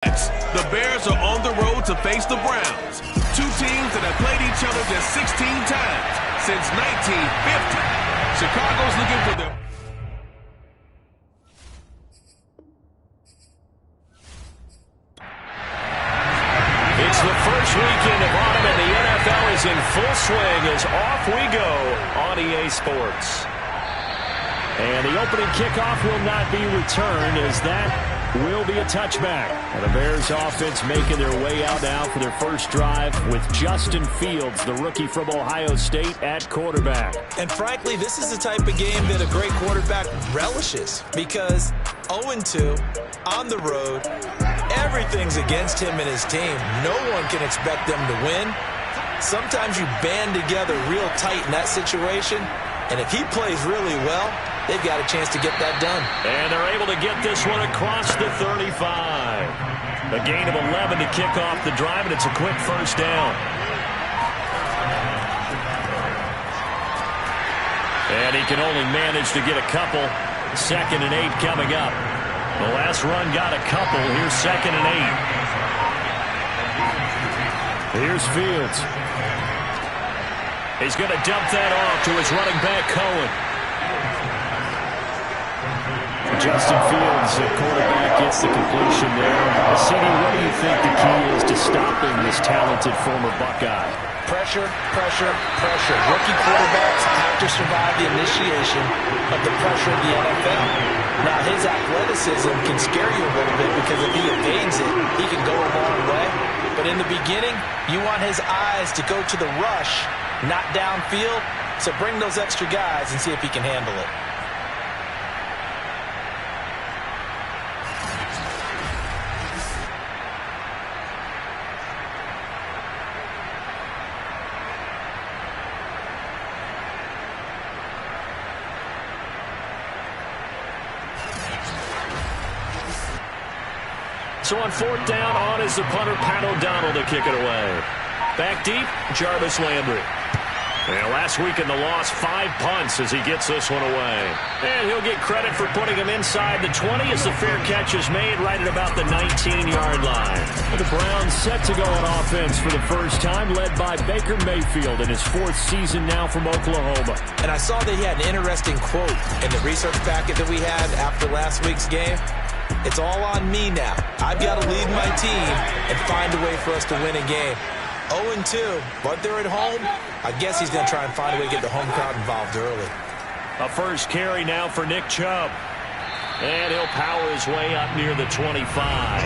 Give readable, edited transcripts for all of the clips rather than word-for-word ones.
The Bears are on the road to face the Browns, two teams that have played each other just 16 times since 1950. Chicago's looking for them. It's the first weekend of autumn, and the NFL is in full swing as off we go on EA Sports. And the opening kickoff will not be returned, as that will be a touchback. And the Bears offense making their way out now for their first drive with Justin Fields, the rookie from Ohio State, at quarterback. And frankly, this is the type of game that a great quarterback relishes, because 0-2 on the road, everything's against him and his team. No one can expect them to win. Sometimes you band together real tight in that situation, and if he plays really well, they've got a chance to get that done. And they're able to get this one across the 35. A gain of 11 to kick off the drive, and it's a quick first down. And he can only manage to get a couple. 2nd and 8 coming up. The last run got a couple. Here's 2nd and 8. Here's Fields. He's going to dump that off to his running back, Cohen. Justin Fields, the quarterback, gets the completion there. CD, what do you think the key is to stopping this talented former Buckeye? Pressure, pressure, pressure. Rookie quarterbacks have to survive the initiation of the pressure of the NFL. Now, his athleticism can scare you a little bit, because if he evades it, he can go a long way. But in the beginning, you want his eyes to go to the rush, not downfield. So bring those extra guys and see if he can handle it. So on 4th down, on is the punter, Pat O'Donnell, to kick it away. Back deep, Jarvis Landry. And last week in the loss, 5 punts as he gets this one away. And he'll get credit for putting him inside the 20 as the fair catch is made right at about the 19-yard line. The Browns set to go on offense for the first time, led by Baker Mayfield in his 4th season now from Oklahoma. And I saw that he had an interesting quote in the research packet that we had after last week's game. It's all on me now. I've got to lead my team and find a way for us to win a game. 0-2, but they're at home. I guess he's going to try and find a way to get the home crowd involved early. A first carry now for Nick Chubb. And he'll power his way up near the 25.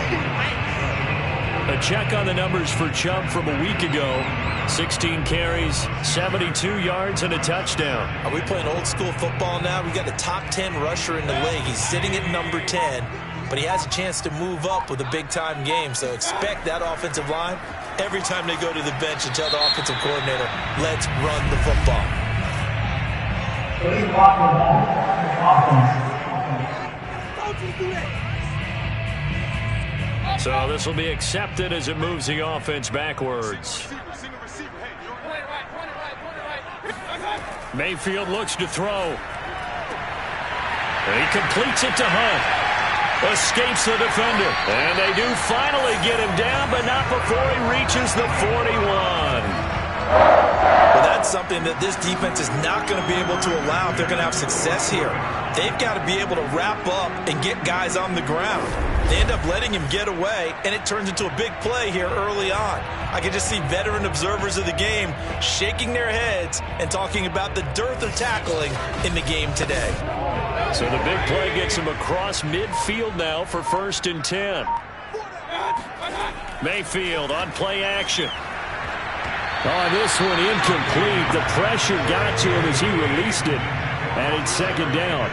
A check on the numbers for Chubb from a week ago. 16 carries, 72 yards, and a touchdown. Are we playing old school football now? We got the top 10 rusher in the league. He's sitting at number 10, but he has a chance to move up with a big-time game. So expect that offensive line every time they go to the bench and tell the offensive coordinator, let's run the football. So this will be accepted as it moves the offense backwards. Mayfield looks to throw. And he completes it to Hunt. Escapes the defender. And they do finally get him down, but not before he reaches the 41. Well, that's something that this defense is not going to be able to allow if they're going to have success here. They've got to be able to wrap up and get guys on the ground. They end up letting him get away, and it turns into a big play here early on. I can just see veteran observers of the game shaking their heads and talking about the dearth of tackling in the game today. So the big play gets him across midfield now for 1st and 10. Mayfield on play action. Oh, this one incomplete. The pressure got to him as he released it. And it's 2nd down.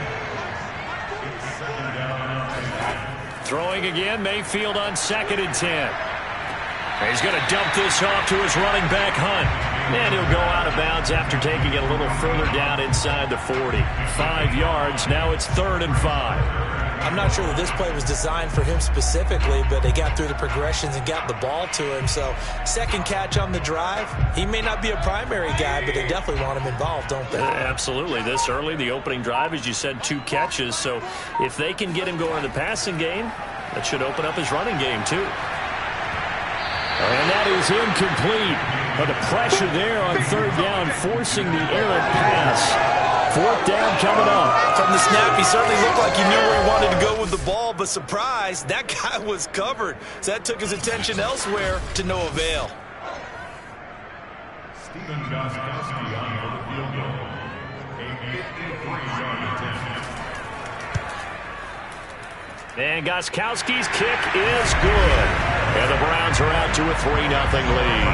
Throwing again, Mayfield on 2nd and 10. He's going to dump this off to his running back, Hunt. And he'll go out of bounds after taking it a little further down inside the 40. 5 yards. Now it's 3rd and 5. I'm not sure that this play was designed for him specifically, but they got through the progressions and got the ball to him. So 2nd catch on the drive. He may not be a primary guy, but they definitely want him involved, don't they? Absolutely. This early, the opening drive, as you said, 2 catches. So if they can get him going in the passing game, That should open up his running game, too. And that is incomplete. But the pressure there on third down, forcing the errant pass. Fourth down coming up. From the snap, he certainly looked like he knew where he wanted to go with the ball, but surprise, that guy was covered. So that took his attention elsewhere to no avail. Stephen Gostkowski on for the field goal. A 53-yard attempt. And Gostkowski's kick is good. And the Browns are out to a 3-0 lead.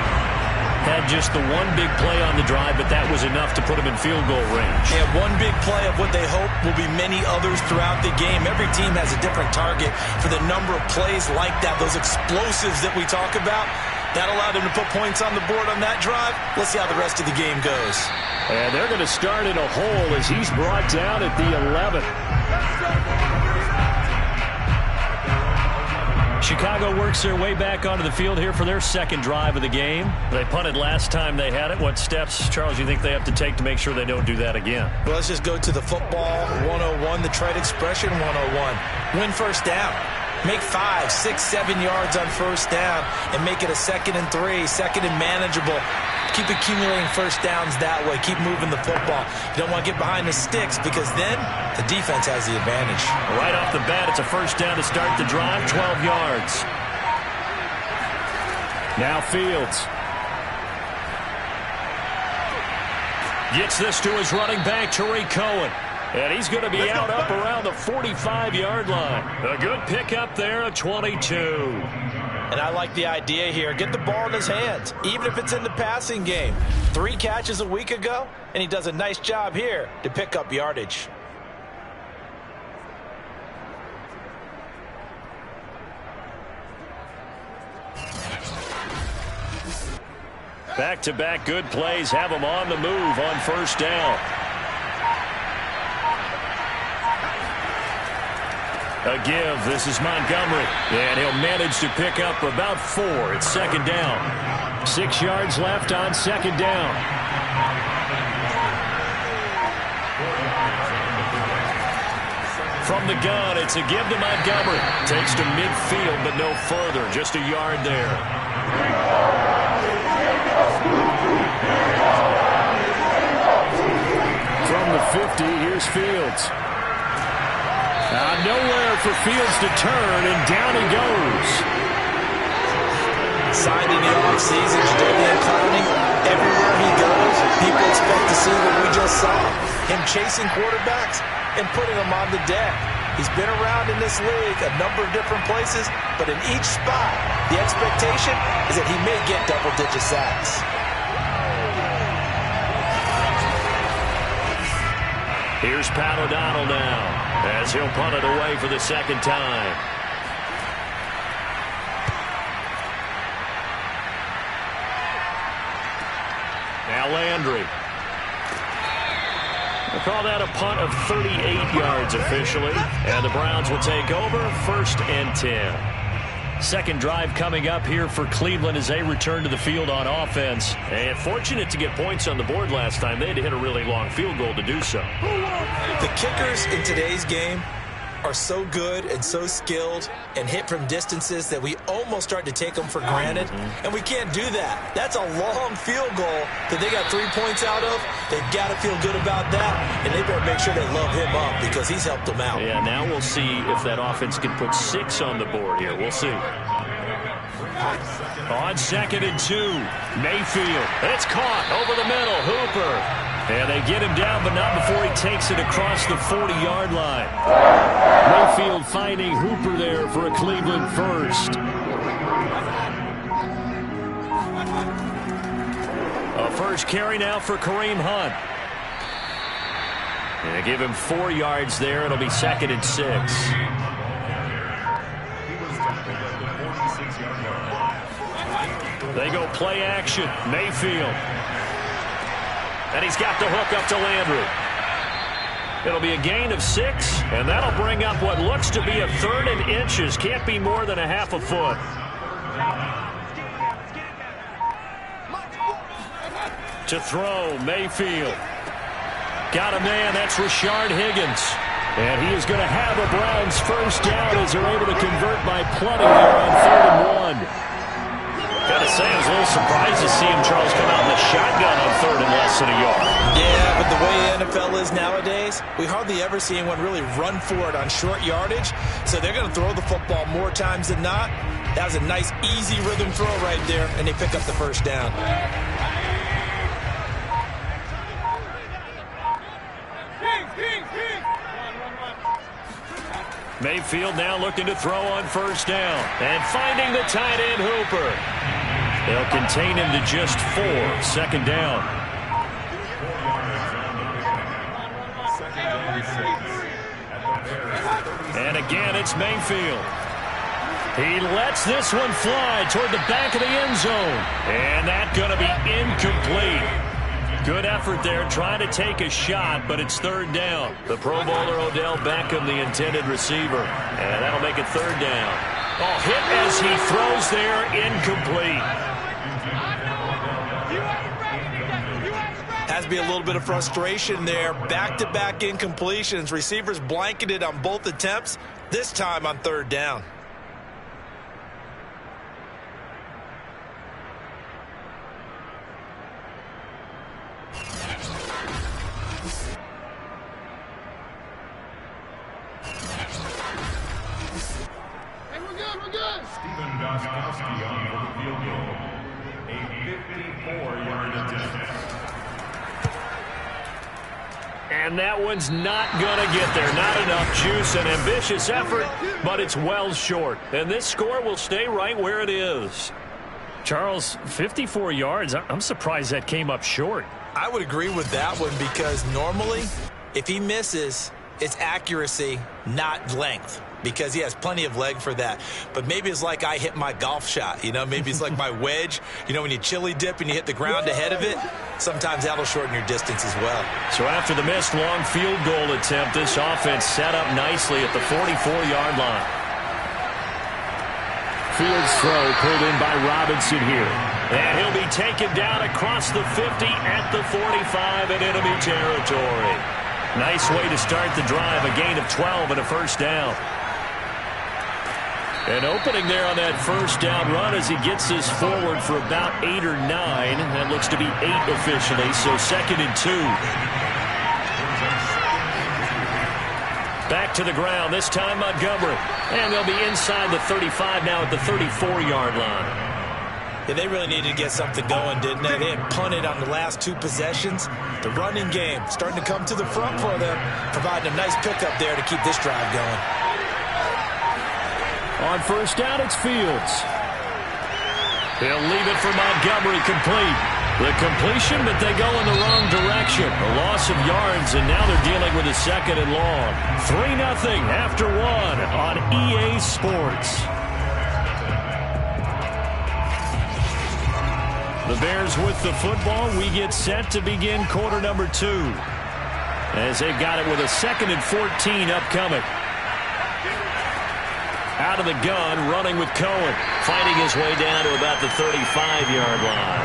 Had just the one big play on the drive, but that was enough to put him in field goal range. Yeah, one big play of what they hope will be many others throughout the game. Every team has a different target for the number of plays like that, those explosives that we talk about. That allowed him to put points on the board on that drive. Let's see how the rest of the game goes. And they're going to start in a hole as he's brought down at the 11. Chicago works their way back onto the field here for their second drive of the game. They punted last time they had it. What steps, Charles, do you think they have to take to make sure they don't do that again? Well, let's just go to the football 101, the trade expression 101. Win first down. Make 5, 6, 7 yards on first down and make it a 2nd and 3, 2nd and manageable. Keep accumulating first downs that way. Keep moving the football. You don't want to get behind the sticks because then the defense has the advantage. Right off the bat, it's a first down to start the drive, 12 yards. Now Fields. Gets this to his running back, Tariq Cohen. And he's going to be out up around the 45-yard line. A good pickup there at 22. And I like the idea here. Get the ball in his hands, even if it's in the passing game. 3 catches a week ago, and he does a nice job here to pick up yardage. Back-to-back good plays have him on the move on first down. A give. This is Montgomery. And he'll manage to pick up about 4. It's second down. 6 yards left on second down. From the gun, it's a give to Montgomery. Takes to midfield, but no further. Just a yard there. From the 50, here's Fields. Nowhere for Fields to turn, and down he goes. Signed in the offseason, Jadavion Clowney. Everywhere he goes, people expect to see what we just saw. Him chasing quarterbacks and putting them on the deck. He's been around in this league a number of different places, but in each spot, the expectation is that he may get double-digit sacks. Here's Pat O'Donnell now as he'll punt it away for the second time. Now Landry. We'll call that a punt of 38 yards officially. And the Browns will take over 1st and 10. Second drive coming up here for Cleveland as they return to the field on offense. And fortunate to get points on the board last time. They had to hit a really long field goal to do so. The kickers in today's game are so good and so skilled and hit from distances that we almost start to take them for granted. And we can't do that. That's a long field goal that they got 3 points out of. They've got to feel good about that, and they better make sure they love him up because he's helped them out. Yeah, now we'll see if that offense can put 6 on the board here. We'll see. On 2nd and 2, Mayfield. It's caught over the middle. Hooper. And they get him down, but not before he takes it across the 40-yard line. Mayfield finding Hooper there for a Cleveland first. A first carry now for Kareem Hunt. And they give him 4 yards there. It'll be 2nd and 6. They go play action. Mayfield. And he's got the hook up to Landry. It'll be a gain of 6, and that'll bring up what looks to be a 3rd and inches. Can't be more than a half a foot. To throw, Mayfield. Got a man, that's Rashard Higgins. And he is going to have a Browns first down as they're able to convert by plenty there on 3rd and 1. Got to say, I was a little surprised to see him, Charles, come out in the shotgun on 3rd and less than a yard. Yeah, but the way the NFL is nowadays, we hardly ever see anyone really run for it on short yardage. So they're going to throw the football more times than not. That was a nice, easy rhythm throw right there, and they pick up the first down. Mayfield now looking to throw on first down. And finding the tight end Hooper. They'll contain him to just 4. 2nd down. And again, it's Mayfield. He lets this one fly toward the back of the end zone. And that's going to be incomplete. Good effort there, trying to take a shot, but it's 3rd down. The Pro Bowler Odell Beckham, the intended receiver. And that'll make it 3rd down. Oh, hit as he throws there, incomplete. Has to be a little bit of frustration there. Back-to-back incompletions. Receivers blanketed on both attempts, this time on 3rd down. And that one's not going to get there. Not enough juice. An ambitious effort, but it's well short. And this score will stay right where it is. Charles, 54 yards. I'm surprised that came up short. I would agree with that one because normally, if he misses, it's accuracy, not length. Because he has plenty of leg for that. But maybe it's like I hit my golf shot. You know, maybe it's like my wedge. You know, when you chili dip and you hit the ground ahead of it, sometimes that'll shorten your distance as well. So after the missed long field goal attempt, this offense set up nicely at the 44-yard line. Fields throw pulled in by Robinson here. And he'll be taken down across the 50 at the 45 in enemy territory. Nice way to start the drive, a gain of 12 and a first down. An opening there on that first down run as he gets this forward for about 8 or 9. That looks to be 8 officially, so 2nd and 2. Back to the ground, this time Montgomery. And they'll be inside the 35 now at the 34-yard line. Yeah, they really needed to get something going, didn't they? They had punted on the last 2 possessions. The running game starting to come to the front for them, providing a nice pickup there to keep this drive going. On first down, it's Fields. He'll leave it for Montgomery complete. The completion, but they go in the wrong direction. A loss of yards, and now they're dealing with a 2nd and long. 3-0 after 1 on EA Sports. The Bears with the football. We get set to begin quarter number 2. As they've got it with a 2nd and 14 upcoming. Out of the gun, running with Cohen. Fighting his way down to about the 35-yard line.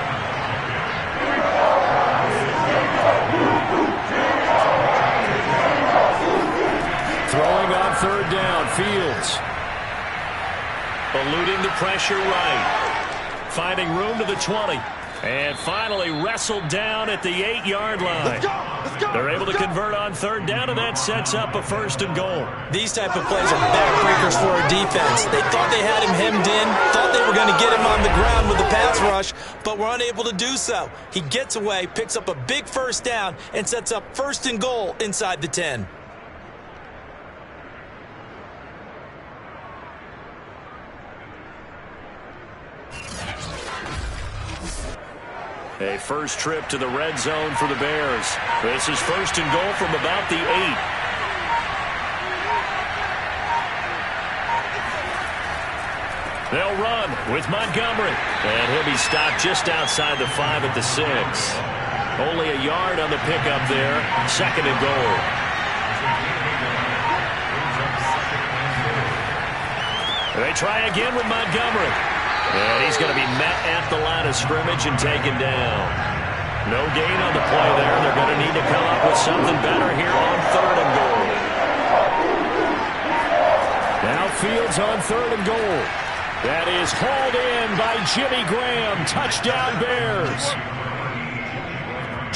Throwing on 3rd down, Fields. Eluding the pressure right. Finding room to the 20. And finally wrestled down at the 8-yard line. Let's go. They're able to convert on 3rd down, and that sets up a 1st and goal. These type of plays are backbreakers for a defense. They thought they had him hemmed in, thought they were going to get him on the ground with the pass rush, but were unable to do so. He gets away, picks up a big 1st down, and sets up 1st and goal inside the 10. A first trip to the red zone for the Bears. This is 1st and goal from about the 8. They'll run with Montgomery. And he'll be stopped just outside the 5 at the 6. Only a yard on the pickup there. 2nd and goal. They try again with Montgomery. And he's going to be met at the line of scrimmage and taken down. No gain on the play there. They're going to need to come up with something better here on 3rd and goal. Fields on 3rd and goal. That is hauled in by Jimmy Graham. Touchdown, Bears.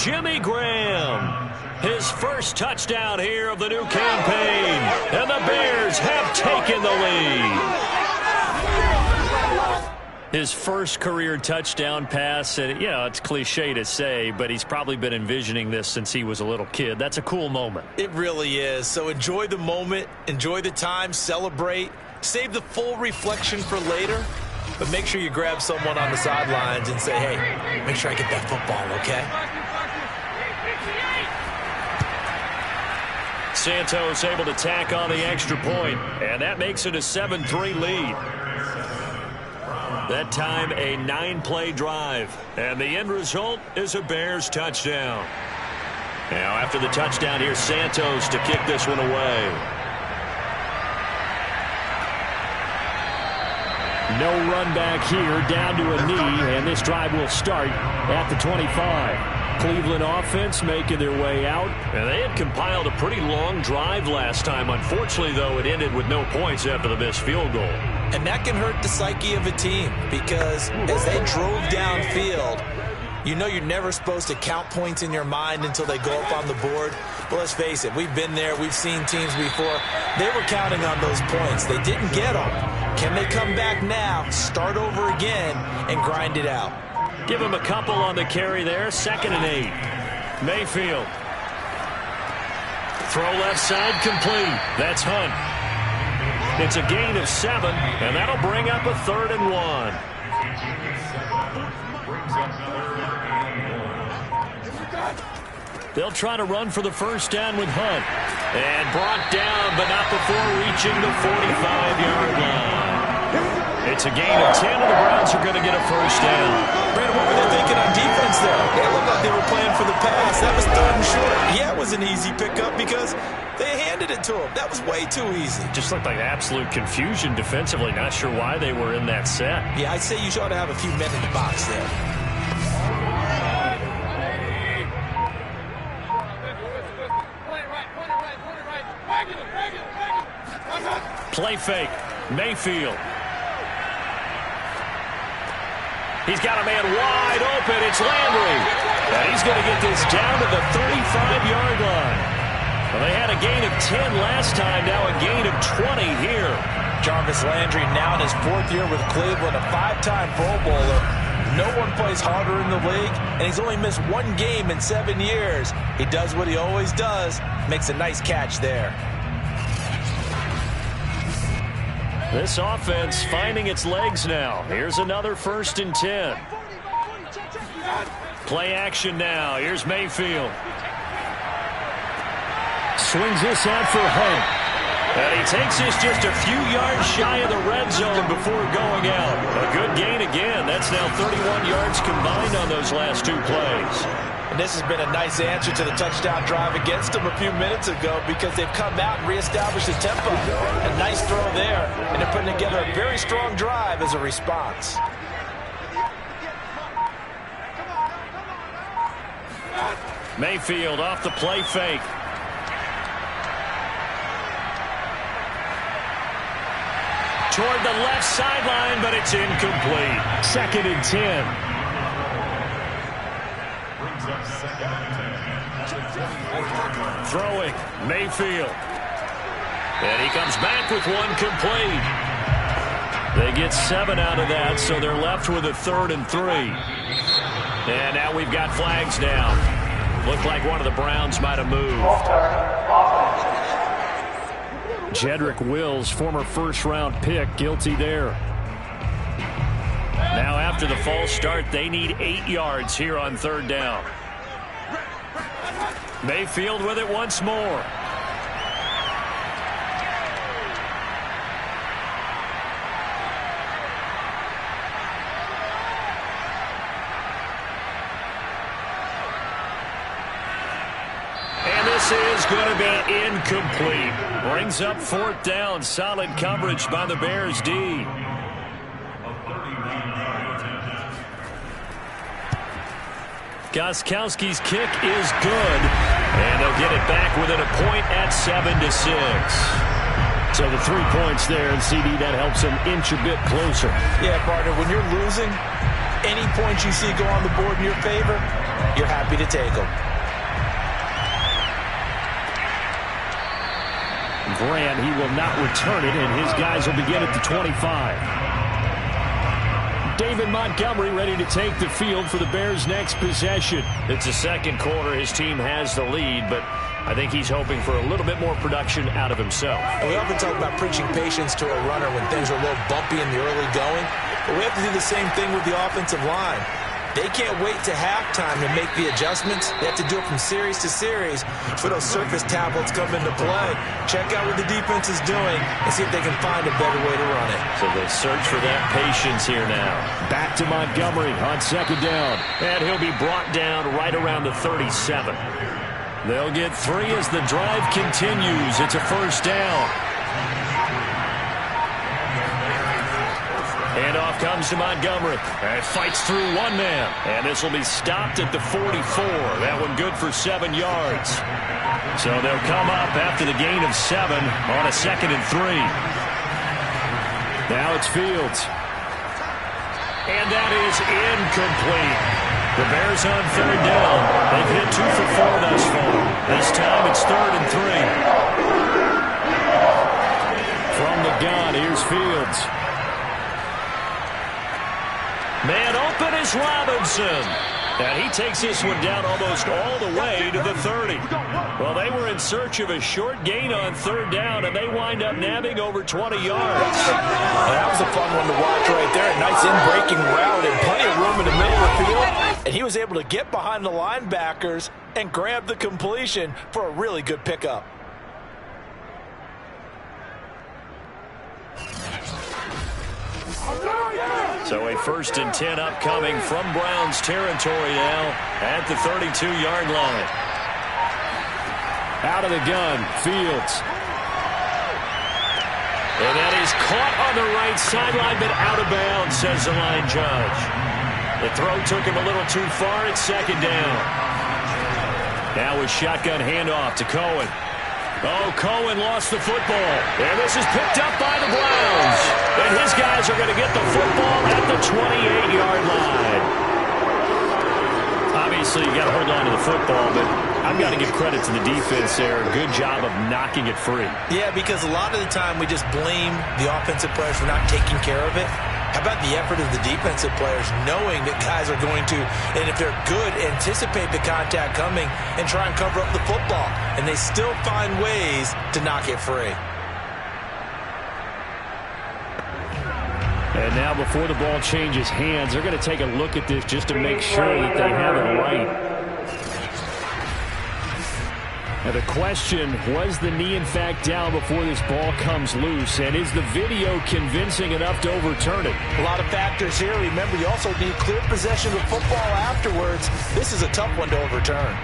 Jimmy Graham, his first touchdown here of the new campaign. And the Bears have taken the lead. His first career touchdown pass, and it's cliche to say, but he's probably been envisioning this since he was a little kid. That's a cool moment. It really is. So enjoy the moment, enjoy the time, celebrate, save the full reflection for later, but make sure you grab someone on the sidelines and say, hey, make sure I get that football, okay? Santos able to tack on the extra point, and that makes it a 7-3 lead. That time, a 9-play drive. And the end result is a Bears touchdown. Now, after the touchdown, here's Santos to kick this one away. No run back here, down to a knee, and this drive will start at the 25. Cleveland offense making their way out. And they had compiled a pretty long drive last time. Unfortunately, though, it ended with no points after the missed field goal. And that can hurt the psyche of a team because as they drove downfield, you know you're never supposed to count points in your mind until they go up on the board. But let's face it, we've been there. We've seen teams before. They were counting on those points. They didn't get them. Can they come back now, start over again, and grind it out? Give him a couple on the carry there. 2nd and 8. Mayfield. Throw left side complete. That's Hunt. It's a gain of 7, and that'll bring up a 3rd and 1. They'll try to run for the first down with Hunt. And brought down, but not before reaching the 45-yard line. It's a gain of 10, and the Browns are going to get a first down. Brandon, what were they thinking on defense there? They looked like they were playing for the pass. That was 3rd and short. Yeah, it was an easy pickup because they handed it to him. That was way too easy. Just looked like absolute confusion defensively. Not sure why they were in that set. Yeah, I'd say you ought to have a few men in the box there. Play fake. Mayfield. He's got a man wide open. It's Landry. And he's going to get this down to the 35-yard line. Well, they had a gain of 10 last time. Now a gain of 20 here. Jarvis Landry now in his 4th year with Cleveland, a 5-time Pro Bowler. No one plays harder in the league, and he's only missed 1 game in 7 years. He does what he always does. Makes a nice catch there. This offense finding its legs now. Here's another 1st and 10. Play action now. Here's Mayfield. Swings this out for Hunt. And he takes this just a few yards shy of the red zone before going out. A good gain again. That's now 31 yards combined on those last 2 plays. And this has been a nice answer to the touchdown drive against them a few minutes ago because they've come out and reestablished the tempo. A nice throw there, and they're putting together a very strong drive as a response. Mayfield off the play fake. Toward the left sideline, but it's incomplete. 2nd and 10. Throwing, Mayfield. And he comes back with 1 complete. They get 7 out of that, so they're left with a 3rd and 3. And now we've got flags down. Looked like one of the Browns might have moved. Jedrick Wills, former 1st-round pick, guilty there. Now after the false start, they need 8 yards here on 3rd down. Mayfield with it once more. And this is going to be incomplete. Brings up 4th down. Solid coverage by the Bears D. Gostkowski's kick is good, and they'll get it back within a point at 7-6. So the 3 points there, and CD, that helps him inch a bit closer. Yeah, partner, when you're losing, any points you see go on the board in your favor, you're happy to take them. Grant, he will not return it, and his guys will begin at the 25. David Montgomery ready to take the field for the Bears' next possession. It's the second quarter. His team has the lead, but I think he's hoping for a little bit more production out of himself. And we often talk about preaching patience to a runner when things are a little bumpy in the early going, but we have to do the same thing with the offensive line. They can't wait to halftime to make the adjustments. They have to do it from series to series for those surface tablets come into play. Check out what the defense is doing and see if they can find a better way to run it. So they search for that patience here now. Back to Montgomery on second down. And he'll be brought down right around the 37. They'll get 3 as the drive continues. It's a first down. Handoff comes to Montgomery. And fights through one man. And this will be stopped at the 44. That one good for 7 yards. So they'll come up after the gain of 7 on a 2nd and 3. Now it's Fields. And that is incomplete. The Bears on third down. They've hit 2 for 4 thus far. This time it's 3rd and 3. From the gun, here's Fields. Man open is Robinson. And he takes this one down almost all the way to the 30. Well, they were in search of a short gain on third down, and they wind up nabbing over 20 yards. And that was a fun one to watch right there. A nice in-breaking route and plenty of room in the middle of the field. And he was able to get behind the linebackers and grab the completion for a really good pickup. So a 1st and 10 upcoming from Browns territory now at the 32-yard line. Out of the gun, Fields. And that is caught on the right sideline, but out of bounds, says the line judge. The throw took him a little too far. It's 2nd down. Now a shotgun handoff to Cohen. Oh, Cohen lost the football. And this is picked up by the Browns. And his guys are going to get the football at the 28-yard line. Obviously, you got to hold on to the football, but I've got to give credit to the defense there. Good job of knocking it free. Yeah, because a lot of the time we just blame the offensive players for not taking care of it. How about the effort of the defensive players knowing that guys are going to, and if they're good, anticipate the contact coming and try and cover up the football. And they still find ways to knock it free. And now before the ball changes hands, they're going to take a look at this just to make sure that they have it right. Now the question, was the knee in fact down before this ball comes loose? And is the video convincing enough to overturn it? A lot of factors here. Remember, you also need clear possession of football afterwards. This is a tough one to overturn.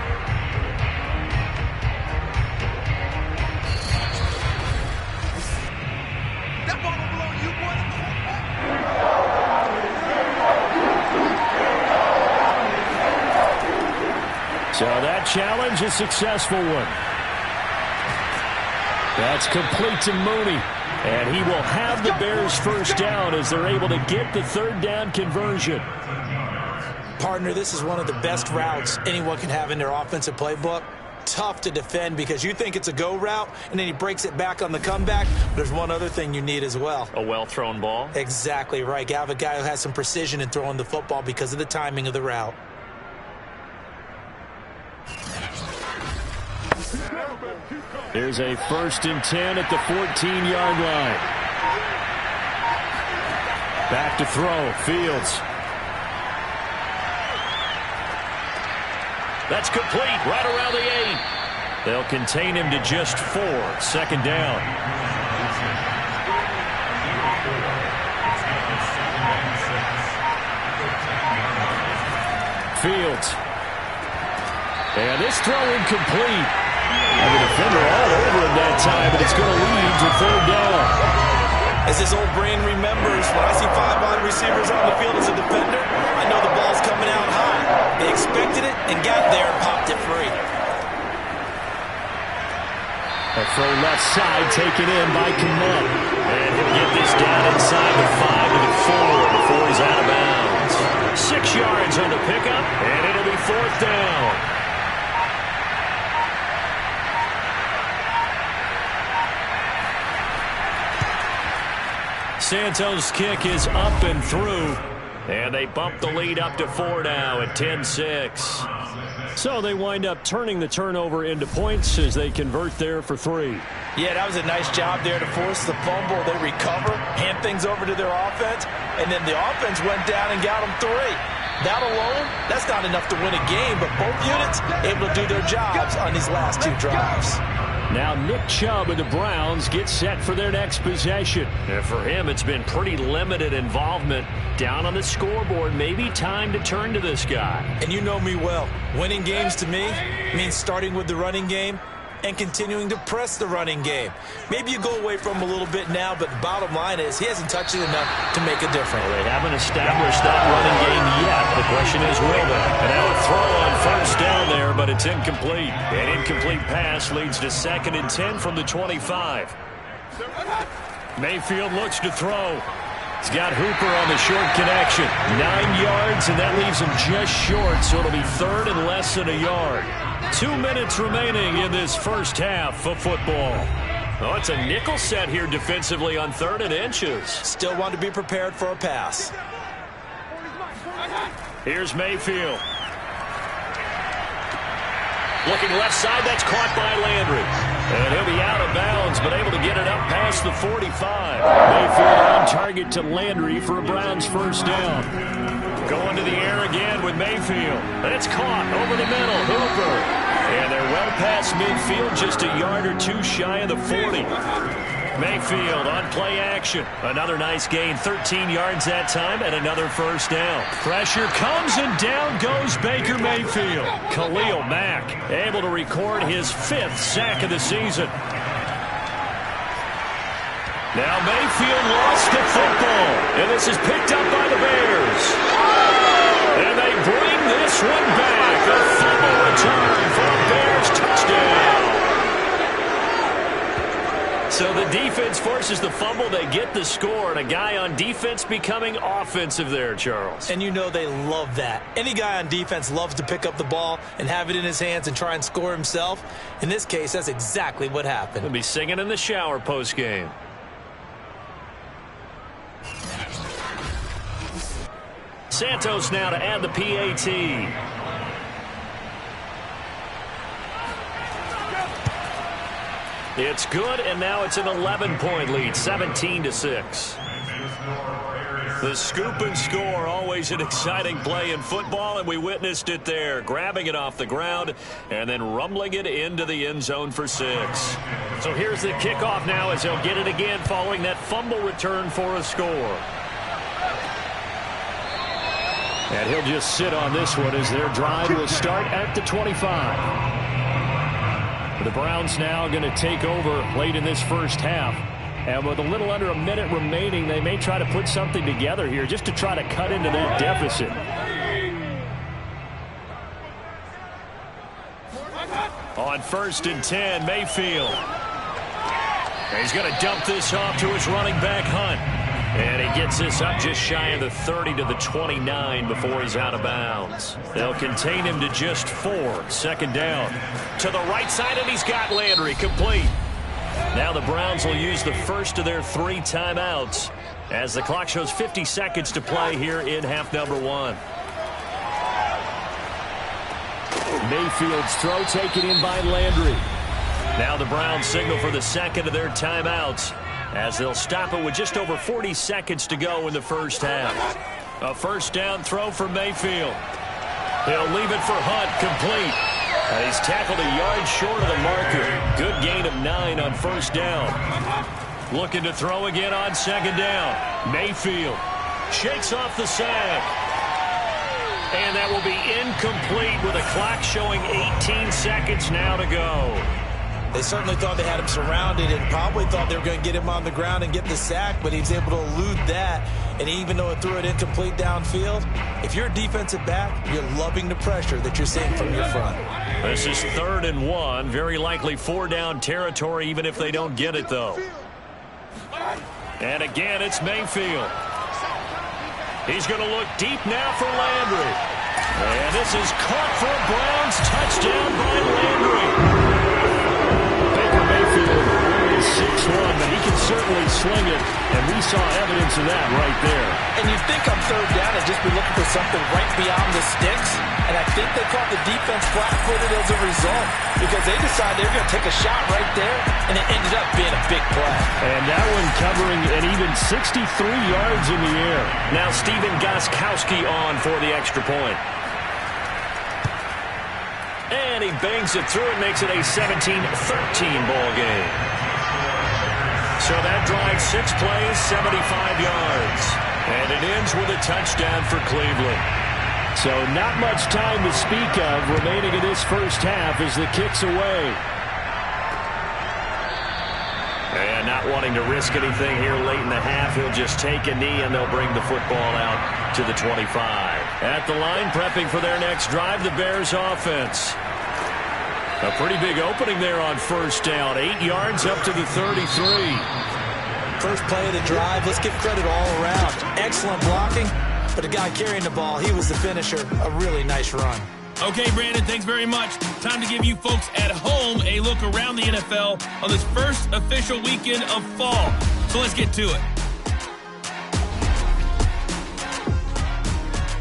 So that challenge, a successful one. That's complete to Mooney. And he will have the Bears first down as they're able to get the 3rd down conversion. Partner, this is one of the best routes anyone can have in their offensive playbook. Tough to defend because you think it's a go route, and then he breaks it back on the comeback. There's one other thing you need as well. A well-thrown ball? Exactly right. You have a guy who has some precision in throwing the football because of the timing of the route. There's a 1st and 10 at the 14-yard line. Back to throw, Fields. That's complete, right around the 8. They'll contain him to just 4. 2nd down. Fields. And this throw incomplete. And the defender all over him that time, but it's going to lead to 3rd down. As his old brain remembers, when I see 5 wide receivers on the field as a defender, I know the ball's coming out high. They expected it and got there and popped it free. A throw left side taken in by Kmet. And he'll get this down inside the 5 to the 4 before he's out of bounds. 6 yards on the pickup, and it'll be 4th down. Santos' kick is up and through. And they bump the lead up to 4 now at 10-6. So they wind up turning the turnover into points as they convert there for 3. Yeah, that was a nice job there to force the fumble. They recover, hand things over to their offense, and then the offense went down and got them 3. That alone, that's not enough to win a game, but both units able to do their jobs on these last 2 drives. Now Nick Chubb and the Browns get set for their next possession. And for him, it's been pretty limited involvement. Down on the scoreboard, maybe time to turn to this guy. And you know me well. Winning games to me means starting with the running game and continuing to press the running game. Maybe you go away from him a little bit now, but the bottom line is he hasn't touched it enough to make a difference. Well, they haven't established that running game yet. The question is, will they? And now a throw on 1st down there, but it's incomplete. An incomplete pass leads to 2nd and 10 from the 25. Mayfield looks to throw. He's got Hooper on the short connection. 9 yards, and that leaves him just short, so it'll be 3rd and less than a yard. 2 minutes remaining in this first half of football. Oh, it's a nickel set here defensively on 3rd and inches. Still want to be prepared for a pass. Here's Mayfield. Looking left side, that's caught by Landry. And he'll be out of bounds, but able to get it up past the 45. Mayfield on target to Landry for a Browns 1st down. Going to the air again with Mayfield. And it's caught over the middle. Hooper. And they're well past midfield, just a yard or 2 shy of the 40. Mayfield on play action. Another nice gain, 13 yards that time, and another 1st down. Pressure comes, and down goes Baker Mayfield. Khalil Mack able to record his 5th sack of the season. Now Mayfield lost the football, and this is picked up by the Bears. And they bring this one back. A fumble return for a Bears touchdown. So the defense forces the fumble. They get the score, and a guy on defense becoming offensive there, Charles. And you know they love that. Any guy on defense loves to pick up the ball and have it in his hands and try and score himself. In this case, that's exactly what happened. He'll be singing in the shower post-game. Santos now to add the PAT. It's good, and now it's an 11-point lead, 17-6. The scoop and score, always an exciting play in football, and we witnessed it there, grabbing it off the ground and then rumbling it into the end zone for 6. So here's the kickoff now as they'll get it again following that fumble return for a score. And he'll just sit on this one as their drive will start at the 25. The Browns now going to take over late in this first half. And with a little under a minute remaining, they may try to put something together here just to try to cut into that deficit. On 1st and 10, Mayfield. And he's going to dump this off to his running back, Hunt. And he gets this up just shy of the 30 to the 29 before he's out of bounds. They'll contain him to just 4. 2nd down. To the right side, and he's got Landry complete. Now the Browns will use the first of their 3 timeouts as the clock shows 50 seconds to play here in half number 1. Mayfield's throw taken in by Landry. Now the Browns signal for the 2nd of their timeouts, as they'll stop it with just over 40 seconds to go in the first half. A 1st down throw for Mayfield. He'll leave it for Hunt, complete. And he's tackled a yard short of the marker. Good gain of 9 on 1st down. Looking to throw again on 2nd down. Mayfield shakes off the sack. And that will be incomplete with a clock showing 18 seconds now to go. They certainly thought they had him surrounded and probably thought they were going to get him on the ground and get the sack, but he was able to elude that. And even though it threw it incomplete downfield, if you're a defensive back, you're loving the pressure that you're seeing from your front. This is 3rd and 1. Very likely 4-down territory, even if they don't get it, though. And again, it's Mayfield. He's going to look deep now for Landry. And this is caught for a Browns touchdown by Landry. Baker Mayfield really is 6'1", but he can certainly sling it, and we saw evidence of that right there. And you'd think on 3rd down and just be looking for something right beyond the sticks, and I think they caught the defense flat-footed as a result because they decided they were going to take a shot right there, and it ended up being a big play. And that one covering an even 63 yards in the air. Now Stephen Gostkowski on for the extra point. And he bangs it through and makes it a 17-13 ball game. So that drive, 6 plays, 75 yards. And it ends with a touchdown for Cleveland. So not much time to speak of remaining in this first half as the kick's away. And not wanting to risk anything here late in the half, he'll just take a knee and they'll bring the football out to the 25. At the line, prepping for their next drive, the Bears offense. A pretty big opening there on 1st down. 8 yards up to the 33. First play of the drive, let's give credit all around. Excellent blocking, but the guy carrying the ball, he was the finisher. A really nice run. Okay, Brandon, thanks very much. Time to give you folks at home a look around the NFL on this first official weekend of fall. So let's get to it.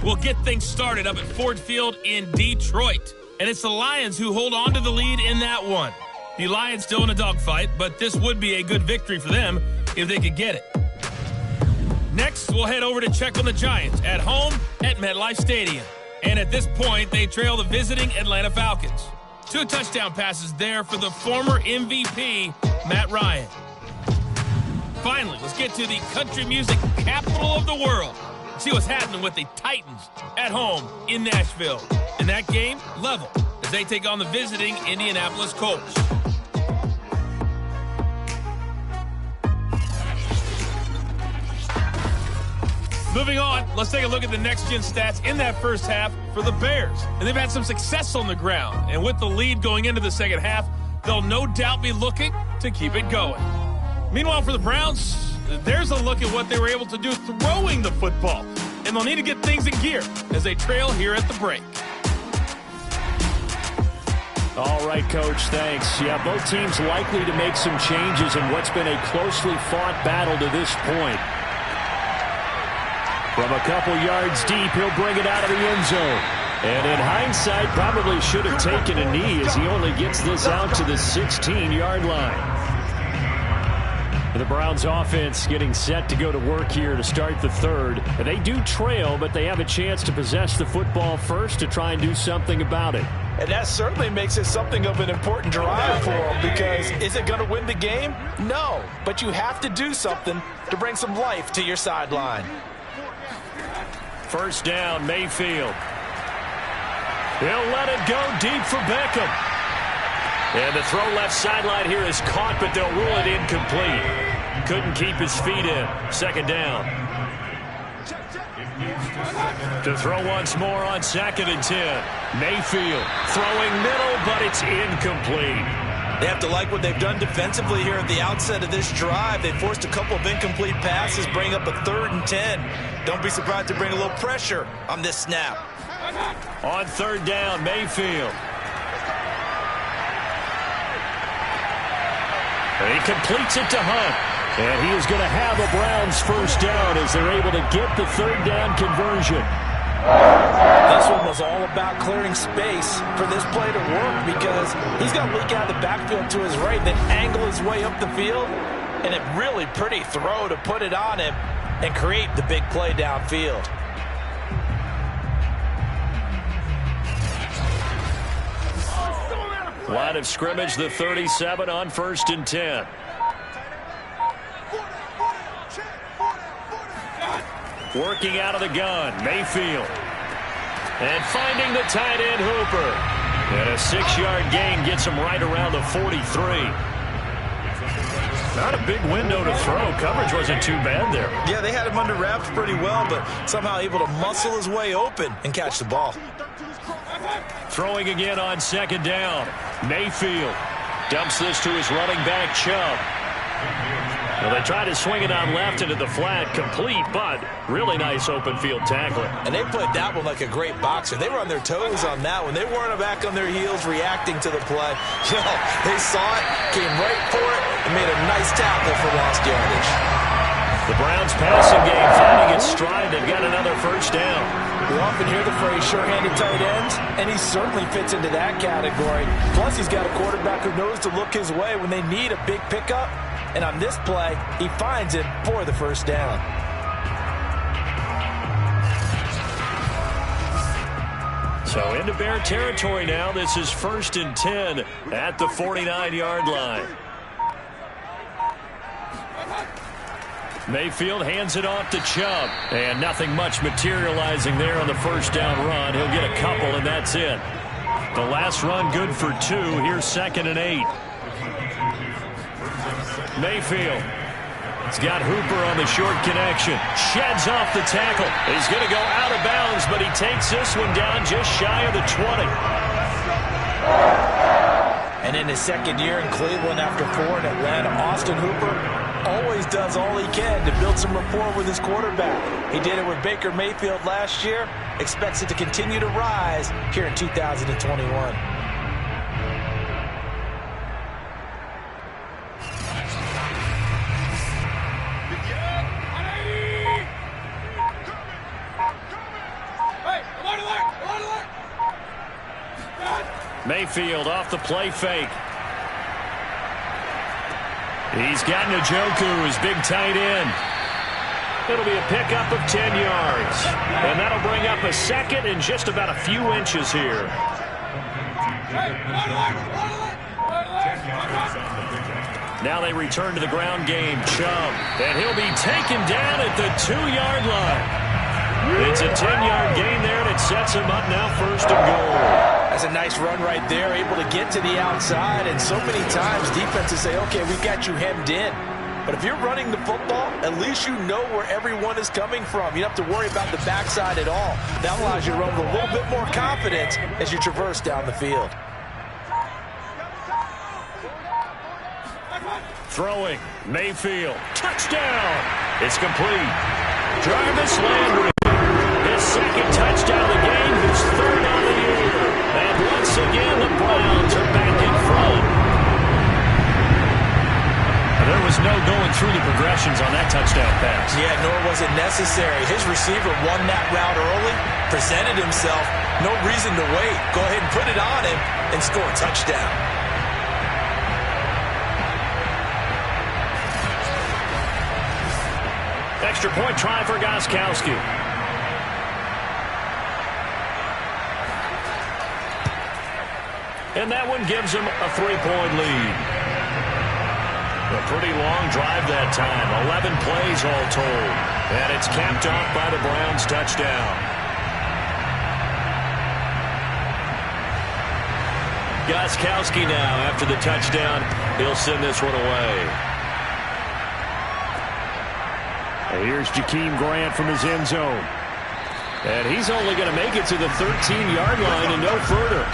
We'll get things started up at Ford Field in Detroit. And it's the Lions who hold on to the lead in that one. The Lions still in a dogfight, but this would be a good victory for them if they could get it. Next, we'll head over to check on the Giants at home at MetLife Stadium. And at this point, they trail the visiting Atlanta Falcons. 2 touchdown passes there for the former MVP, Matt Ryan. Finally, let's get to the country music capital of the world. See what's happening with the Titans at home in Nashville. In that game, level as they take on the visiting Indianapolis Colts. Moving on, let's take a look at the next-gen stats in that first half for the Bears. And they've had some success on the ground. And with the lead going into the second half, they'll no doubt be looking to keep it going. Meanwhile, for the Browns, there's a look at what they were able to do throwing the football. And they'll need to get things in gear as they trail here at the break. All right, Coach, thanks. Yeah, both teams likely to make some changes in what's been a closely fought battle to this point. From a couple yards deep, he'll bring it out of the end zone. And in hindsight, probably should have taken a knee as he only gets this out to the 16-yard line. The Browns offense getting set to go to work here to start the third. They do trail, but they have a chance to possess the football first to try and do something about it. And that certainly makes it something of an important drive for them because is it going to win the game? No, but you have to do something to bring some life to your sideline. First down, Mayfield. He'll let it go deep for Beckham. And the throw left sideline here is caught, but they'll rule it incomplete. Couldn't keep his feet in. Second down. To throw once more on 2nd and 10. Mayfield throwing middle, but it's incomplete. They have to like what they've done defensively here at the outset of this drive. They forced a couple of incomplete passes, bring up a 3rd and 10. Don't be surprised to bring a little pressure on this snap. On 3rd down, Mayfield. And he completes it to Hunt. And he is going to have a Browns first down as they're able to get the 3rd down conversion. This one was all about clearing space for this play to work because he's going to leak out the backfield to his right, then angle his way up the field. And a really pretty throw to put it on him and create the big play downfield. Line of scrimmage, the 37 on 1st and 10. Working out of the gun, Mayfield. And finding the tight end, Hooper. And a 6-yard gain gets him right around the 43. Not a big window to throw. Coverage wasn't too bad there. Yeah, they had him under wraps pretty well, but somehow able to muscle his way open and catch the ball. Throwing again on 2nd down. Mayfield dumps this to his running back, Chubb. Well, they try to swing it on left into the flat, complete, but really nice open field tackling. And they played that one like a great boxer. They were on their toes on that one. They weren't back on their heels reacting to the play. They saw it, came right for it, and made a nice tackle for lost yardage. The Browns passing game finding its stride. They've got another 1st down. We often hear the phrase sure-handed tight ends, and he certainly fits into that category. Plus, he's got a quarterback who knows to look his way when they need a big pickup. And on this play, he finds it for the 1st down. So into Bear territory now. This is 1st and 10 at the 49-yard line. Mayfield hands it off to Chubb. And nothing much materializing there on the 1st down run. He'll get a couple, and that's it. The last run good for 2. Here's 2nd and 8. Mayfield. He's got Hooper on the short connection. Sheds off the tackle. He's going to go out of bounds, but he takes this one down just shy of the 20. And in his 2nd year in Cleveland after 4 in Atlanta, Austin Hooper always does all he can to build some rapport with his quarterback. He did it with Baker Mayfield last year. Expects it to continue to rise here in 2021. Mayfield off the play fake. He's got Njoku, his big tight end. It'll be a pickup of 10 yards. And that'll bring up a 2nd and just about a few inches here. Now they return to the ground game. Chubb. And he'll be taken down at the 2-yard line. It's a 10-yard gain there, and it sets him up now 1st and goal. That's a nice run right there, able to get to the outside. And so many times defenses say, okay, we've got you hemmed in. But if you're running the football, at least you know where everyone is coming from. You don't have to worry about the backside at all. That allows you to run with a little bit more confidence as you traverse down the field. Throwing. Mayfield. Touchdown. It's complete. Jarvis Landry. His 2nd touchdown of the game. His 3rd on the year. And once again, the Browns are back in front. There was no going through the progressions on that touchdown pass. Yeah, nor was it necessary. His receiver won that route early, presented himself. No reason to wait. Go ahead and put it on him and score a touchdown. Extra point try for Gostkowski. And that one gives him a 3-point lead. A pretty long drive that time. 11 plays all told. And it's capped off by the Browns' touchdown. Gostkowski now, after the touchdown, he'll send this one away. And here's Jakeem Grant from his end zone. And he's only going to make it to the 13-yard line and no further.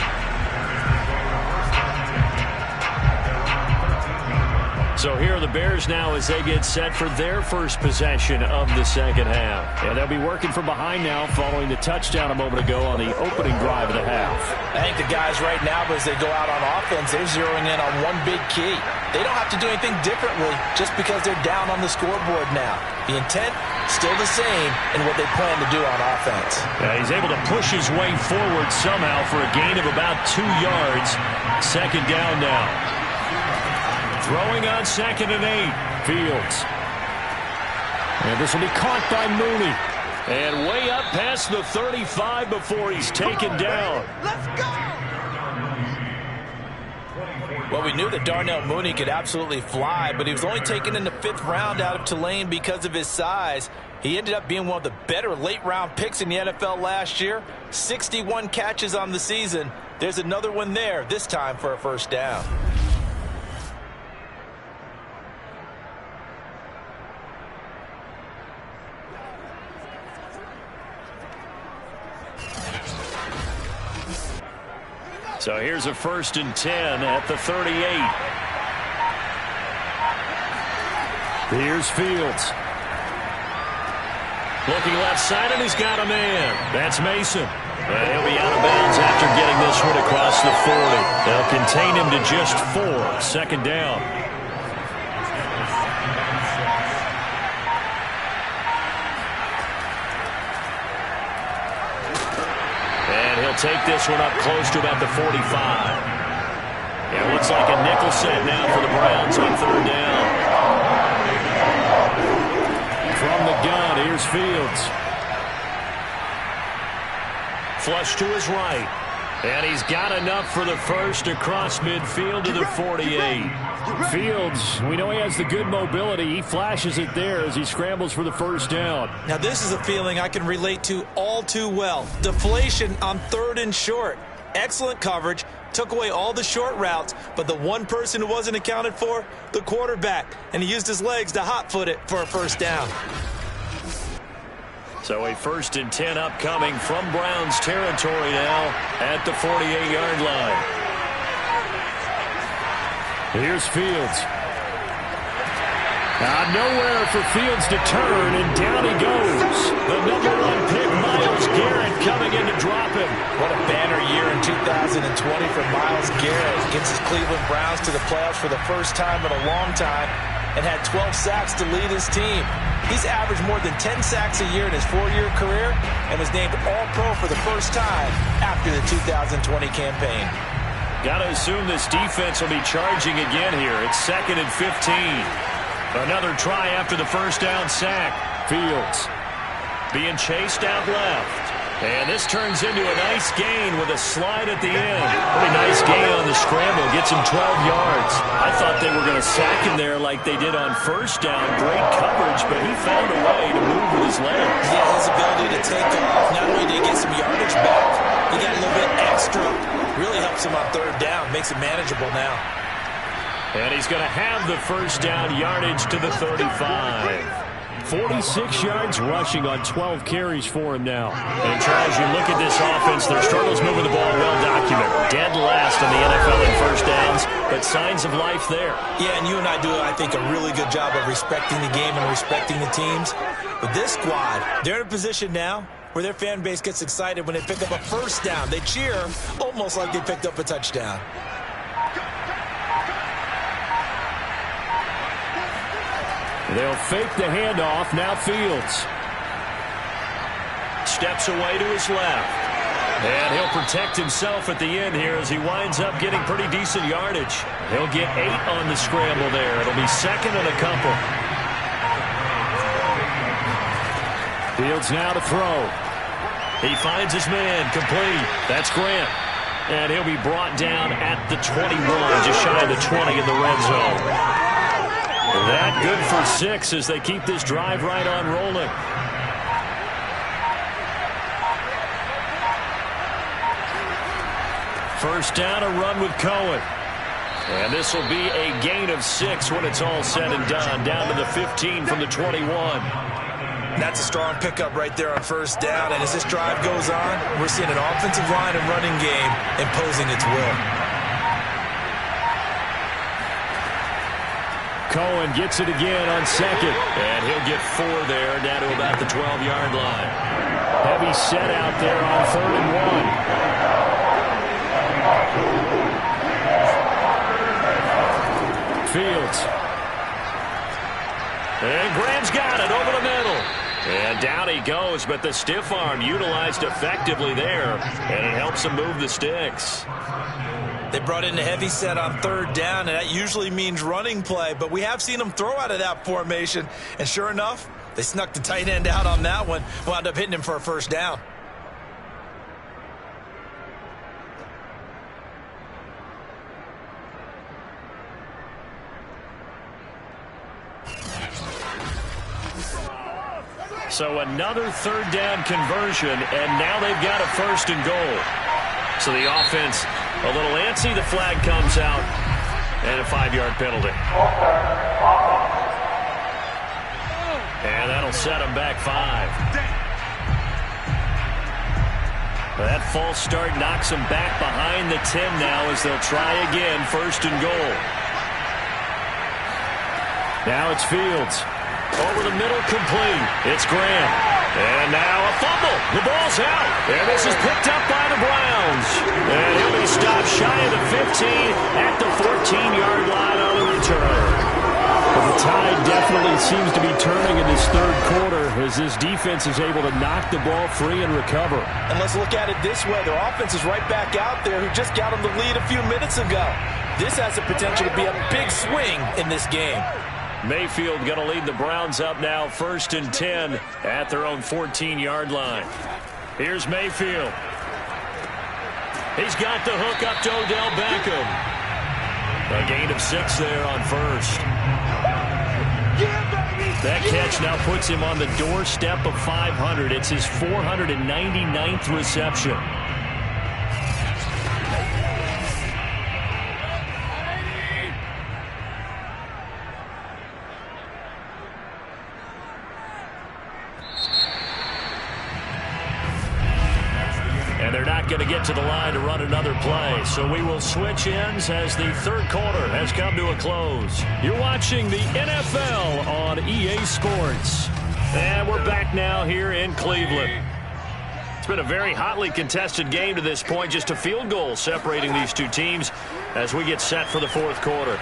So here are the Bears now as they get set for their first possession of the 2nd half. And they'll be working from behind now following the touchdown a moment ago on the opening drive of the half. I think the guys right now, as they go out on offense, they're zeroing in on one big key. They don't have to do anything differently just because they're down on the scoreboard now. The intent, still the same in what they plan to do on offense. Yeah, he's able to push his way forward somehow for a gain of about 2 yards. 2nd down now. Throwing on 2nd and 8. Fields. And this will be caught by Mooney. And way up past the 35 before he's taken down. Let's go! Well, we knew that Darnell Mooney could absolutely fly, but he was only taken in the 5th round out of Tulane because of his size. He ended up being one of the better late-round picks in the NFL last year. 61 catches on the season. There's another one there, this time for a first down. So here's a 1st and 10 at the 38. Here's Fields. Looking left side, and he's got a man. That's Mason. And he'll be out of bounds after getting this one across the 40. They'll contain him to just 4. 2nd down. And he'll take this one up close to about the 45. Yeah, it looks like a nickel set now for the Browns on 3rd down. From the gun, here's Fields. Flush to his right. And he's got enough for the first across midfield to the 48. Fields, we know he has the good mobility. He flashes it there as he scrambles for the 1st down. Now, this is a feeling I can relate to all too well. Deflation on 3rd and short. Excellent coverage. Took away all the short routes, but the one person who wasn't accounted for, the quarterback. And he used his legs to hot-foot it for a 1st down. So a 1st and 10 upcoming from Browns territory now at the 48-yard line. Here's Fields. Nowhere for Fields to turn, and down he goes. The number 1 pick, Myles Garrett, coming in to drop him. What a banner year in 2020 for Myles Garrett. Gets his Cleveland Browns to the playoffs for the first time in a long time and had 12 sacks to lead his team. He's averaged more than 10 sacks a year in his 4-year career and was named All-Pro for the first time after the 2020 campaign. Got to assume this defense will be charging again here. It's 2nd and 15. Another try after the 1st down sack. Fields being chased out left. And this turns into a nice gain with a slide at the end. Pretty nice gain on the scramble. Gets him 12 yards. I thought they were going to sack him there like they did on 1st down. Great coverage, but he found a way to move with his legs. Yeah, his ability to take off. Not only did he get some yardage back, he got a little bit extra. Really helps him on 3rd down. Makes it manageable now. And he's going to have the 1st down yardage to the 35. 46 yards rushing on 12 carries for him now. And Charles, you look at this offense, their struggles moving the ball well documented. Dead last in the NFL in 1st downs, but signs of life there. Yeah, and you and I do, I think, a really good job of respecting the game and respecting the teams. But this squad, they're in a position now where their fan base gets excited when they pick up a 1st down. They cheer almost like they picked up a touchdown. They'll fake the handoff. Now Fields steps away to his left. And he'll protect himself at the end here as he winds up getting pretty decent yardage. He'll get 8 on the scramble there. It'll be 2nd and a couple. Fields now to throw. He finds his man complete. That's Grant. And he'll be brought down at the 21, just shy of the 20 in the red zone. That good for 6 as they keep this drive right on rolling. First down, a run with Cohen. And this will be a gain of 6 when it's all said and done. Down to the 15 from the 21. That's a strong pickup right there on 1st down. And as this drive goes on, we're seeing an offensive line and running game imposing its will. Cohen gets it again on 2nd. And he'll get 4 there, down to about the 12-yard line. Heavy set out there on 3rd and 1. Fields. And Graham's got it over the middle. And down he goes, but the stiff arm utilized effectively there. And it helps him move the sticks. They brought in a heavy set on 3rd down, and that usually means running play. But we have seen them throw out of that formation. And sure enough, they snuck the tight end out on that one. Wound up hitting him for a 1st down. So another third down conversion, and now they've got a 1st and goal. So the offense a little antsy. The flag comes out, and a 5-yard penalty. And that'll set them back 5. That false start knocks them back behind the 10 now as they'll try again, 1st and goal. Now it's Fields. Over the middle, complete. It's Graham. And now a fumble. The ball's out. And this is picked up by the Browns. And he'll be stopped shy of the 15 at the 14-yard line on the return. Well, the tide definitely seems to be turning in this third quarter as this defense is able to knock the ball free and recover. And let's look at it this way. Their offense is right back out there who just got them the lead a few minutes ago. This has the potential to be a big swing in this game. Mayfield going to lead the Browns up now, 1st and 10 at their own 14-yard line. Here's Mayfield. He's got the hook up to Odell Beckham. A gain of 6 there on 1st. That catch now puts him on the doorstep of 500. It's his 499th reception. And they're not going to get to the line to run another play. So we will switch ends as the third quarter has come to a close. You're watching the NFL on EA Sports. And we're back now here in Cleveland. It's been a very hotly contested game to this point. Just a field goal separating these two teams as we get set for the fourth quarter.